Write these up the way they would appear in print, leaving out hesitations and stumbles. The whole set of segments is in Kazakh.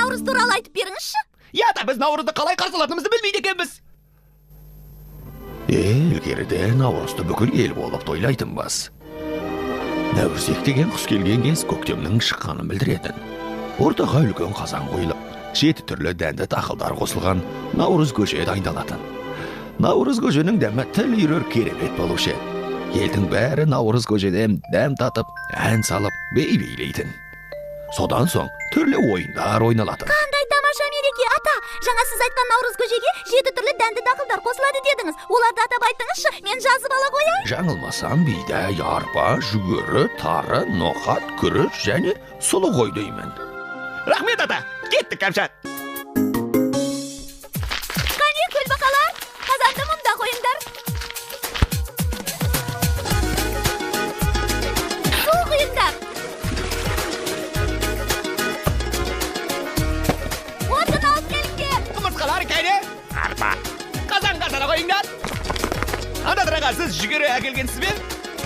Наурыз туралы айтып беріңізші. Я да біз Наурызды қалай қарсылатынымызды білмейді екенбіз. Ілгеріде Наурызды бүкіл ел болып тойлайтынбыз. Нәурізек деген құс келген кез көктемнің шыққанын білдіретін. Ортаға үлкен қазан қойылып, 7 түрлі дәнді тақылдар қосылған Наурыз көже дайындалатын. Наурыз көженің дәмі тіл үйрер керемет болушы. Елдің бәрі Наурыз көжеден дәм татып, ән салып, бей-бейлейтін. Содан соң түрлі ойындар ойналатын. Қандай тамаша мереке, ата! Жаңа сіз айтқан Наурыз көжеге 7 түрлі дәнді дақылдар қосылады дедіңіз. Оларды атап айтыңызшы, мен жазып ала қояйын. Жаңылмасам бидай, арпа, жүгері, тары, ноқат, күріш және сұлы ғой деймін. Рахмет ата, кеттік Кәмшат. Қане көлбақалар, қазанды мұнда қойыңдар. Су құйыңдар. Отын алып келіңдер. Құмырсқалар кәне? Арпа. Қазан қасана қойыңдар. Андадыраға сіз жүгері әкелгенсіз бен?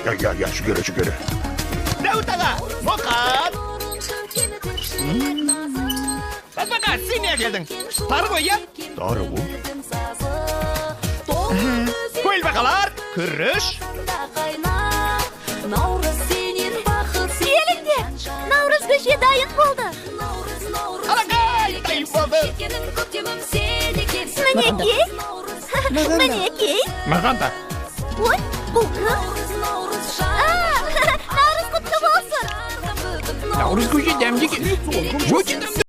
Я, жүгері. Дәуіт аға, ноқат. Сәтбақа, сен не әкелдің? Тары ғой, я? Тары бұл. Көлбақалар, күріш. Келіңдер, Наурыз көже дайын болды. Алақай, дайын болды. Мінекей. Маған да. Ой, бұл кім? Наурыз құтты болсын. Наурыз көже дәмді екен. Өте